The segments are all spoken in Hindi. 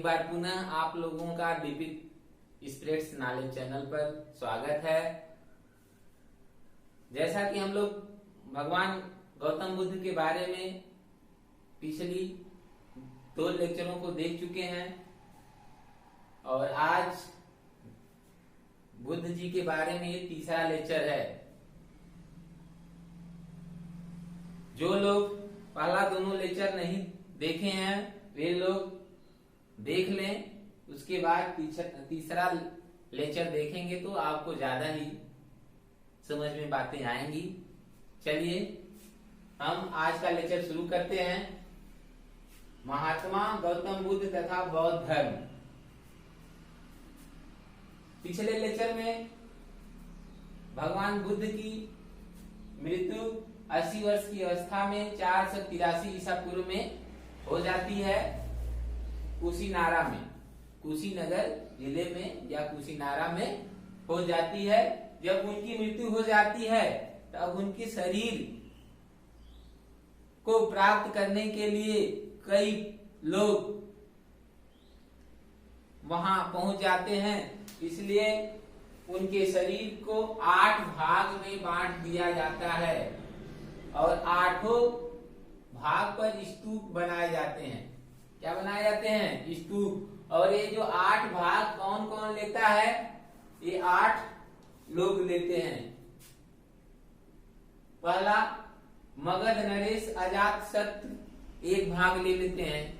एक बार पुनः आप लोगों का दीपिक स्प्रेड्स नॉलेज चैनल पर स्वागत है। जैसा कि हम लोग भगवान गौतम बुद्ध के बारे में पिछली 2 लेक्चरों को देख चुके हैं और आज बुद्ध जी के बारे में ये तीसरा लेक्चर है। जो लोग पहला दोनों लेक्चर नहीं देखे हैं वे लोग देख लें, उसके बाद तीसरा लेक्चर देखेंगे तो आपको ज्यादा ही समझ में बातें आएंगी। चलिए हम आज का लेक्चर शुरू करते हैं। महात्मा गौतम बुद्ध तथा बौद्ध धर्म। पिछले लेक्चर में भगवान बुद्ध की मृत्यु 80 वर्ष की अवस्था में 483 ईसा पूर्व में हो जाती है कुशीनारा में, कुशीनगर जिले में या कुशीनारा में हो जाती है। जब उनकी मृत्यु हो जाती है तब उनके शरीर को प्राप्त करने के लिए कई लोग वहां पहुंच जाते हैं, इसलिए उनके शरीर को 8 भाग में बांट दिया जाता है और 8 भाग पर स्तूप बनाए जाते हैं। क्या बनाए जाते हैं? स्तूप। और ये जो 8 भाग कौन कौन लेता है? ये 8 लोग लेते हैं। पहला मगध नरेश अजात शत्रु 1 भाग ले लेते हैं।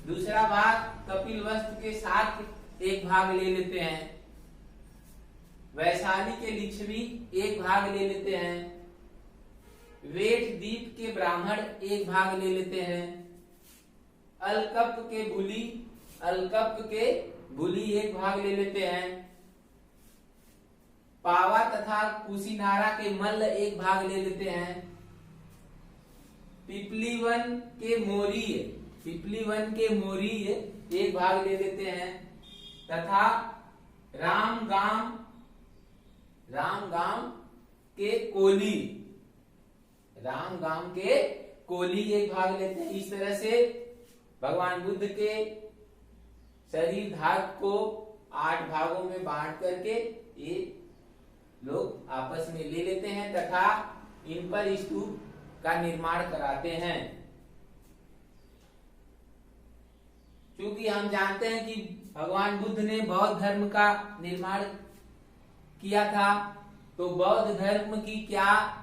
दूसरा भाग कपिलवस्तु के साथ 1 भाग ले लेते हैं। वैशाली के लिच्छवी 1 भाग ले लेते हैं। वेठ द्वीप के ब्राह्मण 1 भाग ले लेते हैं। अलकप के बुली 1 भाग ले लेते हैं। पावा तथा कुशीनारा के मल्ल 1 भाग ले लेते हैं। पिपलीवन के मोरी 1 भाग ले लेते हैं तथा रामगाम के कोली 1 भाग लेते हैं। इस तरह से भगवान बुद्ध के शरीर भाग को 8 भागों में बांट करके ये लोग आपस में ले लेते हैं तथा इन पर स्तूप का निर्माण कराते हैं। क्योंकि हम जानते हैं कि भगवान बुद्ध ने बौद्ध धर्म का निर्माण किया था, तो बौद्ध धर्म की क्या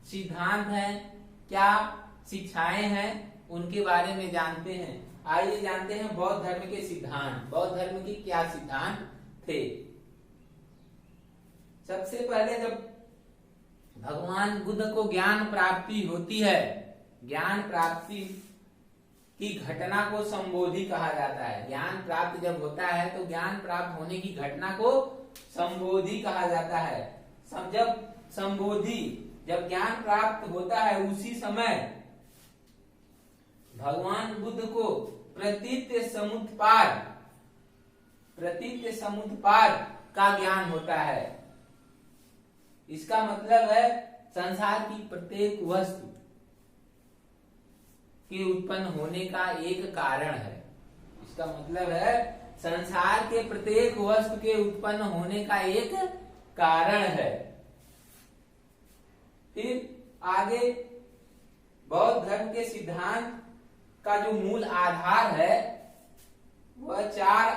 सिद्धांत हैं, क्या शिक्षाएं हैं, उनके बारे में जानते हैं। आइए जानते हैं बौद्ध धर्म के सिद्धांत। बौद्ध धर्म की क्या सिद्धांत थे? सबसे पहले जब भगवान बुद्ध को ज्ञान प्राप्ति होती है, ज्ञान प्राप्ति की घटना को संबोधि कहा जाता है। ज्ञान प्राप्त जब होता है तो ज्ञान प्राप्त होने की घटना को संबोधि कहा जाता है। जब ज्ञान प्राप्त होता है उसी समय भगवान बुद्ध को प्रतीत्य समुत्पाद का ज्ञान होता है। इसका मतलब है संसार की प्रत्येक वस्तु के उत्पन्न होने का एक कारण है। इसका मतलब है संसार के प्रत्येक वस्तु के उत्पन्न होने का एक कारण है। फिर आगे बौद्ध धर्म के सिद्धांत का जो मूल आधार है वह 4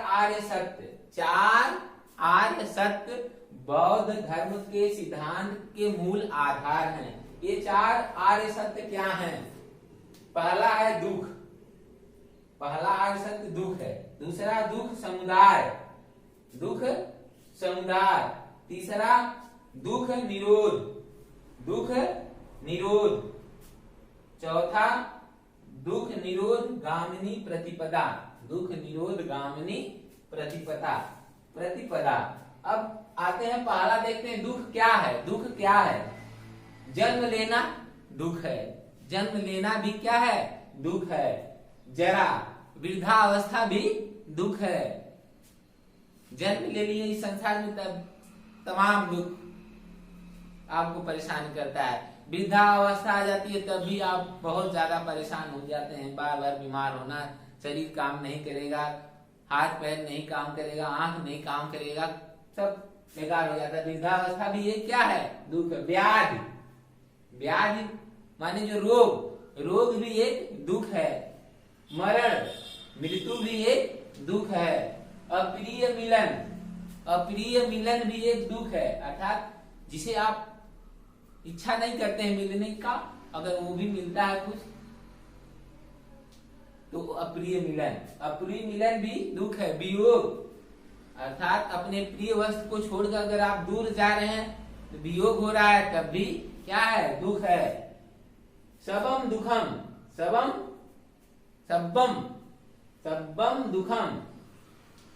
आर्य सत्य बौद्ध धर्म के सिद्धांत के मूल आधार हैं। ये 4 आर्य सत्य क्या हैं? पहला है दुख, पहला आर्य सत्य दुख है। दूसरा दुख समुदाय। तीसरा दुख निरोध। चौथा दुख निरोध गामिनी प्रतिपदा। अब आते हैं, पहला देखते हैं दुख क्या है। जन्म लेना दुख है। जन्म लेना भी क्या है? दुख है। जरा वृद्धावस्था भी दुख है। जन्म ले लिए इस संसार में तब तमाम दुख आपको परेशान करता है। वृद्धावस्था आ जाती है तब भी आप बहुत ज्यादा परेशान हो जाते हैं, बार बार बीमार होना, शरीर काम नहीं करेगा, हाथ पैर नहीं काम करेगा, आंख नहीं काम करेगा, सब बेकार हो जाता है। वृद्धावस्था भी एक क्या है? दुख। व्याधि, व्याधि माने जो रोग, रोग भी एक दुख है। मरण, मृत्यु भी एक दुख है। अप्रिय मिलन, अप्रिय मिलन भी एक दुख है, अर्थात जिसे आप इच्छा नहीं करते हैं मिलने का, अगर वो भी मिलता है कुछ तो अप्रिय मिलन, अप्रिय मिलन भी दुख है। वियोग, अर्थात अपने प्रिय वस्तु को छोड़कर अगर आप दूर जा रहे हैं तो वियोग हो रहा है, तब भी क्या है? दुख है। सबम दुखम, सबम सब्बम, सब्बम दुखम।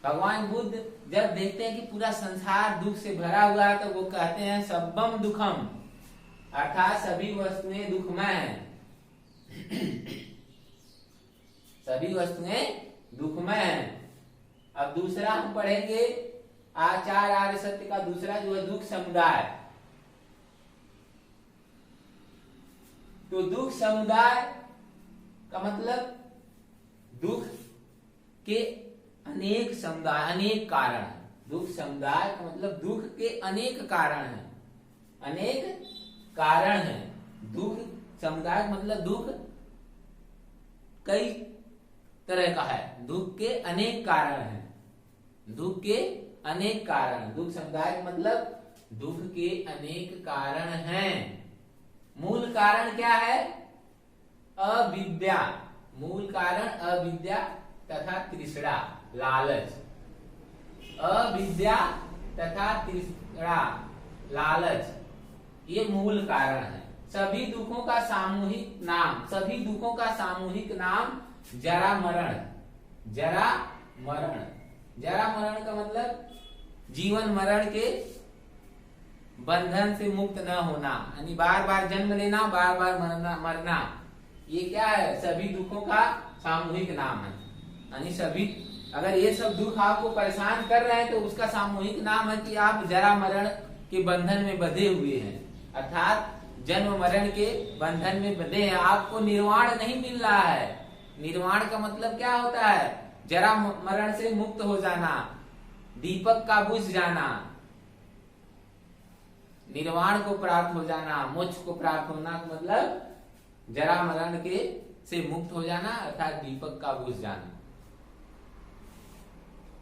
भगवान बुद्ध जब देखते हैं कि पूरा संसार दुख से भरा हुआ है तो वो कहते हैं सब्बम दुखम, अर्थात सभी वस्तुएं दुखमय हैं, सभी वस्तुएं दुखमय हैं। अब दूसरा हम पढ़ेंगे आचार आर्य सत्य का दूसरा जो है दुख समुदाय। तो दुख समुदाय का मतलब दुख के अनेक समुदाय, अनेक कारण है। दुख समुदाय का मतलब दुख के अनेक कारण हैं, अनेक कारण हैं। दुख समुदाय मतलब दुख कई तरह का है, दुख के अनेक कारण हैं, दुख के अनेक कारण। दुख समुदाय मतलब दुख के अनेक कारण हैं। मूल कारण क्या है? अविद्या, मूल कारण अविद्या तथा तृष्णा, लालच। अविद्या तथा तृष्णा, लालच, ये मूल कारण है। सभी दुखों का सामूहिक नाम, सभी दुखों का सामूहिक नाम जरा मरण, जरा मरण। जरा मरण का मतलब जीवन मरण के बंधन से मुक्त न होना, यानी बार बार जन्म लेना, बार बार मरना, ये क्या है? सभी दुखों का सामूहिक नाम है। यानी सभी, अगर ये सब दुख आपको परेशान कर रहे हैं तो उसका सामूहिक नाम है कि आप जरा मरण के बंधन में बंधे हुए हैं, अर्थात जन्म मरण के बंधन में बंधे हैं। आपको निर्वाण नहीं मिल रहा है। निर्वाण का मतलब क्या होता है? जरा मरण से मुक्त हो जाना, दीपक का बुझ जाना, निर्वाण को प्राप्त हो जाना, मोक्ष को प्राप्त होना का मतलब जरा मरण के से मुक्त हो जाना, अर्थात दीपक का बुझ जाना।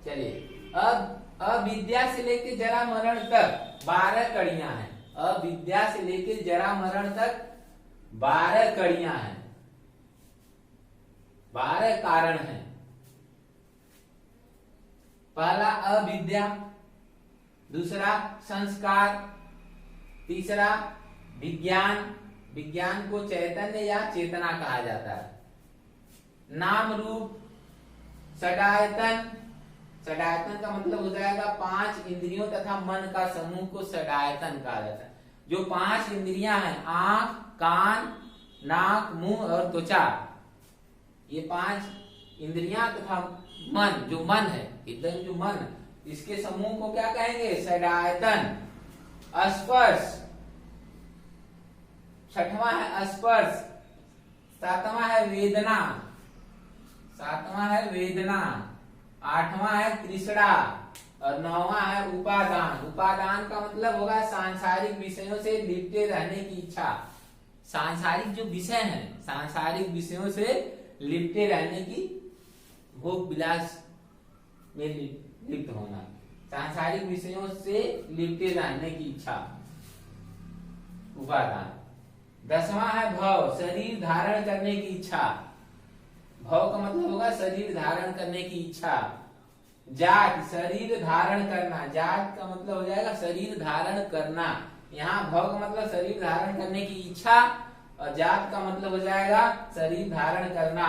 चलिए, अब अविद्या से लेकर जरा मरण तक 12 कड़ियां हैं। अविद्या से लेकर जरा मरण तक 12 कड़ियां हैं, 12 कारण हैं। पहला अविद्या, दूसरा संस्कार, तीसरा विज्ञान, विज्ञान को चैतन्य या चेतना कहा जाता है। नाम रूप, षडायतन, षडायतन का मतलब हो जाएगा 5 इंद्रियों तथा मन का समूह को षडायतन कहा जाता है। जो 5 इंद्रियां हैं, आंख, कान, नाक, मुंह और त्वचा, ये 5 इंद्रियां तथा मन, जो मन है, एकदम जो मन, इसके समूह को क्या कहेंगे? षडायतन। स्पर्श, छठवां है स्पर्श, सातवां है वेदना, सातवां है वेदना, आठवां है तृष्णा और 9वां है उपादान। उपादान का मतलब होगा सांसारिक विषयों से लिपटे रहने की इच्छा। सांसारिक जो विषय हैं, सांसारिक विषयों से लिपटे रहने की, भोग विलास में लिप्त होना, सांसारिक विषयों से लिपटे रहने की इच्छा, उपादान। 10वां है भव, शरीर धारण करने की इच्छा। भव का मतलब होगा शरीर धारण करने की इच्छा। जात, शरीर धारण करना, जात का मतलब हो जाएगा शरीर धारण करना। यहाँ भव का मतलब शरीर धारण करने की इच्छा और जात का मतलब हो जाएगा शरीर धारण करना।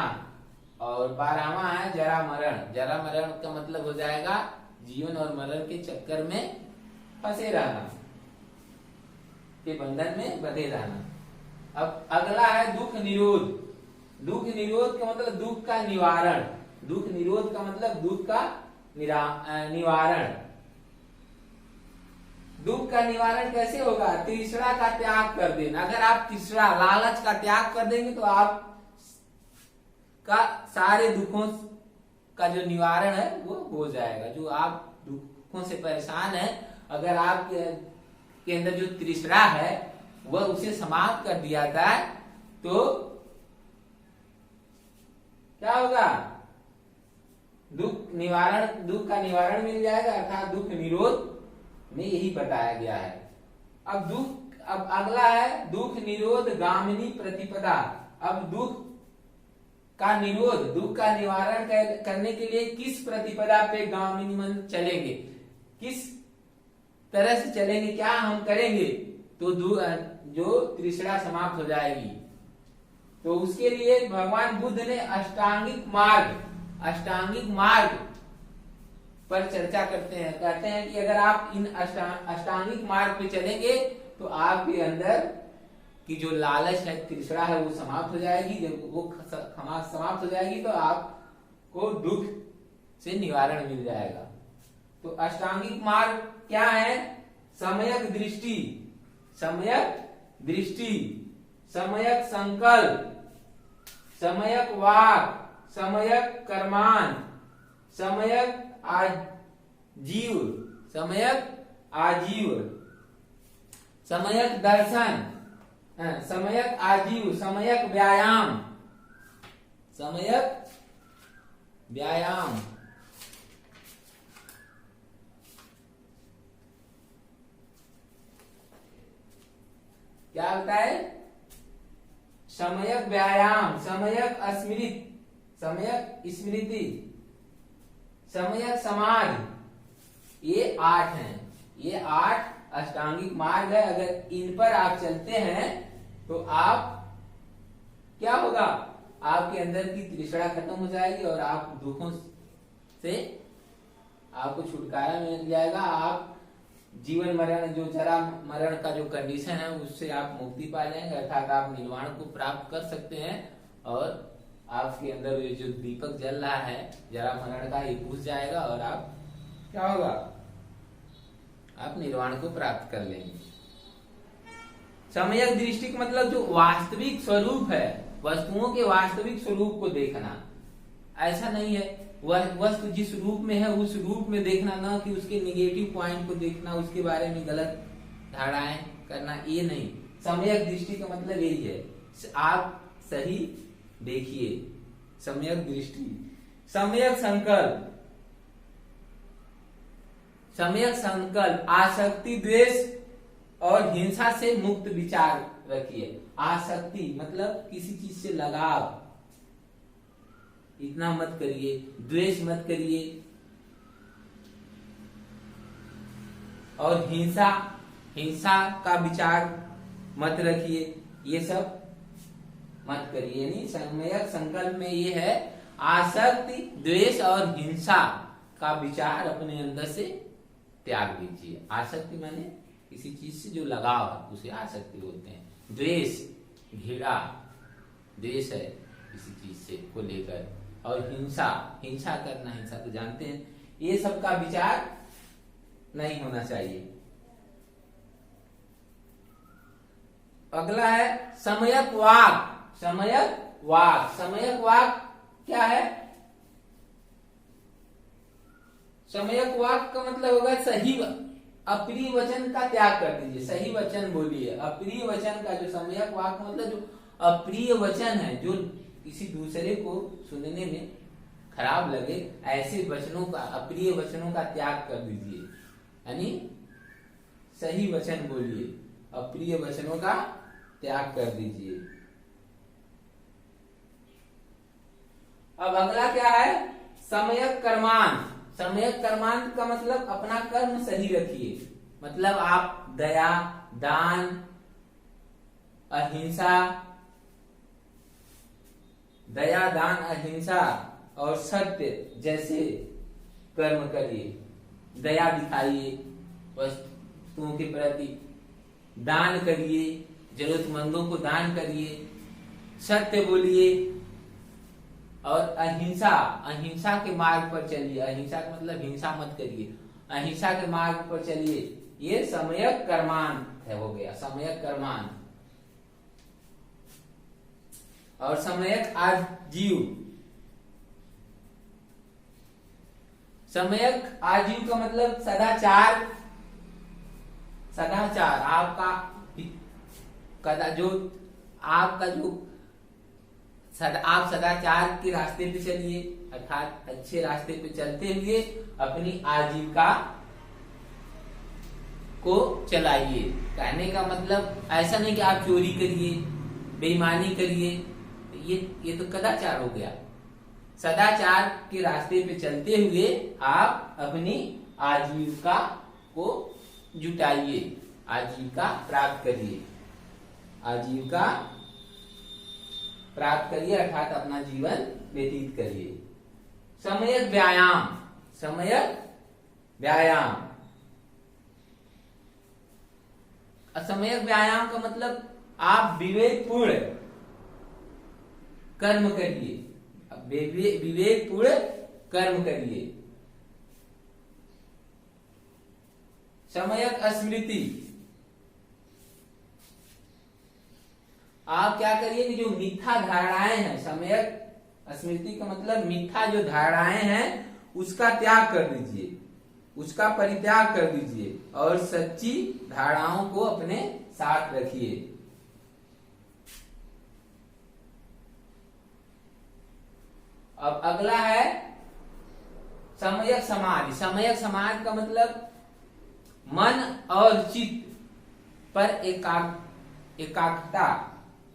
और 12वां है जरा मरण, जरा मरण का मतलब हो जाएगा जीवन और मरण के चक्कर में फंसे रहना, के बंधन में बंधे रहना। अब अगला है दुख निरोध। दुख निरोध का मतलब दुख का निवारण, दुख निरोध का मतलब दुख का निवारण। दुख का निवारण कैसे होगा? तृष्णा का त्याग कर देना। अगर आप तृष्णा, लालच का त्याग कर देंगे तो आप का सारे दुखों का जो निवारण है वो हो जाएगा। जो आप दुखों से परेशान है, अगर आप के अंदर जो तृष्णा है वह उसे समाप्त कर दिया जाए तो क्या होगा? दुख का निवारण मिल जाएगा, अर्थात दुख निरोध में यही बताया गया है। अब अगला है दुख निरोध गामिनी प्रतिपदा। अब दुख का निवारण करने के लिए किस प्रतिपदा पे गामिनी मन चलेंगे, किस तरह से चलेंगे, क्या हम करेंगे तो जो तृष्णा समाप्त हो जाएगी। तो उसके लिए भगवान बुद्ध ने अष्टांगिक मार्ग पर चर्चा करते हैं। कहते हैं कि अगर आप इन अष्टांगिक मार्ग पे चलेंगे तो आपके अंदर की जो लालच है, तृष्णा है, वो समाप्त हो जाएगी। जब वो समाप्त हो जाएगी तो आपको दुख से निवारण मिल जाएगा। तो अष्टांगिक मार्ग क्या है? सम्यक दृष्टि, सम्यक संकल्प, सम्यक वाक, सम्यक कर्मान, सम्यक आजीव, सम्यक दर्शन, सम्यक आजीव, सम्यक व्यायाम, क्या होता है? सम्यक व्यायाम, सम्यक स्मृति, सम्यक समाधि। ये 8 हैं, ये 8 अष्टांगिक मार्ग है। अगर इन पर आप चलते हैं तो आप क्या होगा? आपके अंदर की तृष्णा खत्म हो जाएगी और आप दुखों से आपको छुटकारा मिल जाएगा। आप जीवन मरण, जो जरा मरण का जो कंडीशन है उससे आप मुक्ति पा जाएंगे, अर्थात आप निर्वाण को प्राप्त कर सकते हैं। और आपके अंदर ये जो दीपक जल रहा है जरा मरण का, ये बुझ जाएगा और आप क्या होगा? आप निर्वाण को प्राप्त कर लेंगे। सम्यक दृष्टि का मतलब जो वास्तविक स्वरूप है, वस्तुओं के वास्तविक स्वरूप को देखना। ऐसा नहीं है वह वस्तु जिस रूप में है उस रूप में देखना, ना कि उसके निगेटिव पॉइंट को देखना, उसके बारे में गलत धारणाएं करना, ये नहीं। सम्यक दृष्टि का मतलब यही है, आप सही देखिए। सम्यक दृष्टि, सम्यक संकल्प, आसक्ति, द्वेष और हिंसा से मुक्त विचार रखिए। आसक्ति मतलब किसी चीज से लगाव, इतना मत करिए। द्वेष मत करिए। और हिंसा का विचार मत रखिए, ये सब मत करिए। यानी सम्यक संकल्प में ये है आसक्ति, द्वेष और हिंसा का विचार अपने अंदर से त्याग दीजिए। आसक्ति माने किसी चीज से जो लगाव है उसे आसक्ति बोलते हैं। द्वेष, घृणा, द्वेष है किसी चीज से को लेकर। और हिंसा करना, हिंसा तो जानते हैं, ये सब का विचार नहीं होना चाहिए। अगला है सम्यक वाक। सम्यक वाक क्या है? सम्यक वाक का मतलब होगा सही, अप्रिय वचन का त्याग कर दीजिए, सही वचन बोलिए। अप्रिय वचन का जो सम्यक वाक मतलब जो अप्रिय वचन है, जो किसी दूसरे को सुनने में खराब लगे, ऐसे वचनों का, अप्रिय वचनों का त्याग कर दीजिए। यानी सही वचन बोलिए, अप्रिय वचनों का त्याग कर दीजिए। अब अगला क्या है? सम्यक कर्मान। सम्यक कर्मान का मतलब अपना कर्म सही रखिए। मतलब आप दया, दान, अहिंसा और सत्य जैसे कर्म करिए। दया दिखाइए वस्तुओं के प्रति, दान करिए, जरूरतमंदों को दान करिए, सत्य बोलिए और अहिंसा के मार्ग पर चलिए। अहिंसा का मतलब हिंसा मत करिए, अहिंसा के मार्ग पर चलिए। ये सम्यक कर्मान है, हो गया सम्यक कर्मान। और सम्यक आजीव, सम्यक आजीव का मतलब सदाचार, सदाचार आपका आप सदाचार के रास्ते पे चलिए, अर्थात अच्छे रास्ते पे चलते हुए अपनी आजीविका को चलाइए। कहने का मतलब ऐसा नहीं कि आप चोरी करिए, बेईमानी करिए, ये तो कदाचार हो गया। सदाचार के रास्ते पे चलते हुए आप अपनी आजीविका को जुटाइए, आजीविका प्राप्त करिए, आजीविका प्राप्त करिए अर्थात अपना जीवन व्यतीत करिए। सम्यक व्यायाम, सम्यक व्यायाम, असम्यक व्यायाम का मतलब आप विवेकपूर्ण कर्म करिए, विवेकपूर्ण कर्म करिए। सम्यक स्मृति, आप क्या करिए कि जो मिथ्या धारणाएं हैं, सम्यक स्मृति का मतलब मिथ्या जो धारणाएं हैं उसका त्याग कर दीजिए, उसका परित्याग कर दीजिए और सच्ची धारणाओं को अपने साथ रखिए। अब अगला है सम्यक समाधि। सम्यक समाधि का मतलब मन और चित्त पर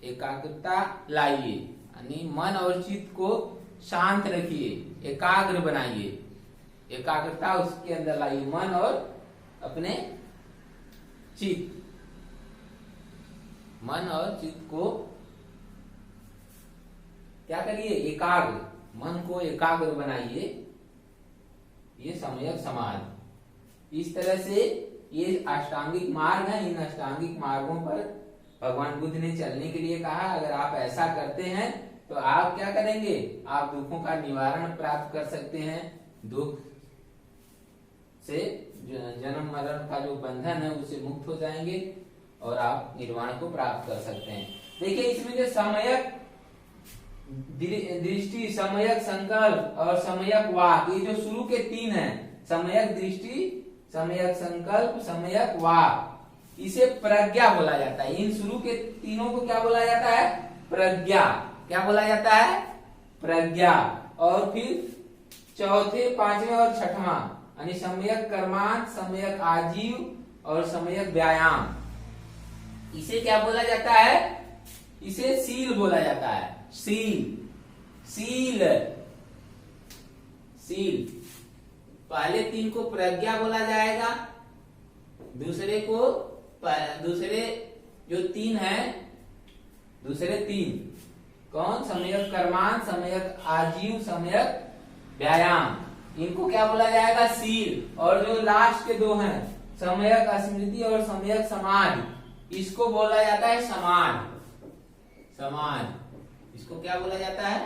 एकाग्रता लाइए, यानी मन और चित्त को शांत रखिए, एकाग्र बनाइए, एकाग्रता उसके अंदर लाइए, मन और अपने चित्त, मन और चित्त को क्या करिए, एकाग्र, मन को एकाग्र बनाइए। ये सम्यक समाधि। इस तरह से ये अष्टांगिक मार्ग है, इन अष्टांगिक मार्गों पर भगवान बुद्ध ने चलने के लिए कहा। अगर आप ऐसा करते हैं तो आप क्या करेंगे, आप दुखों का निवारण प्राप्त कर सकते हैं, दुख से जन्म मरण का जो बंधन है उससे मुक्त हो जाएंगे और आप निर्वाण को प्राप्त कर सकते हैं। देखिए इसमें जो सम्यक दृष्टि, सम्यक संकल्प और सम्यक वाक, ये जो शुरू के तीन हैं, सम्यक दृष्टि, सम्यक संकल्प, सम्यक वाक, इसे प्रज्ञा बोला जाता है। इन शुरू के तीनों को क्या बोला जाता है, प्रज्ञा। क्या बोला जाता है, प्रज्ञा। और फिर चौथे, पांचवें और छठवां यानी सम्यक कर्मांत, सम्यक आजीव और सम्यक व्यायाम, इसे क्या बोला जाता है, इसे सील बोला जाता है। Seal, seal, seal. पहले तीन को प्रज्ञा बोला जाएगा, दूसरे जो तीन है, दूसरे तीन कौन, सम्यक कर्मांत, सम्यक आजीव, सम्यक व्यायाम, इनको क्या बोला जाएगा, सील। और जो लास्ट के दो हैं, सम्यक स्मृति और सम्यक समाधि, इसको बोला जाता है समाधि। समाधि, इसको क्या बोला जाता है,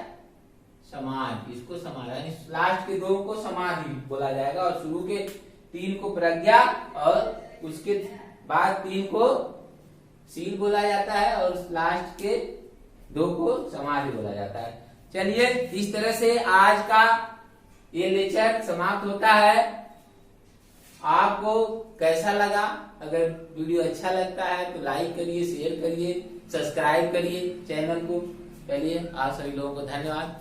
समाधि, इसको समाधि, यानी लास्ट के दो को समाधि बोला जाएगा और शुरू के तीन को प्रज्ञा और उसके बाद तीन को सील बोला जाता है और लास्ट के दो को समाधि बोला जाता है। चलिए इस तरह से आज का ये लेक्चर समाप्त होता है। आपको कैसा लगा? अगर वीडियो अच्छा लगता है तो लाइक करिए, शेयर करिए, सब्सक्राइब करिए चैनल को। चलिए आप सभी लोगों को धन्यवाद।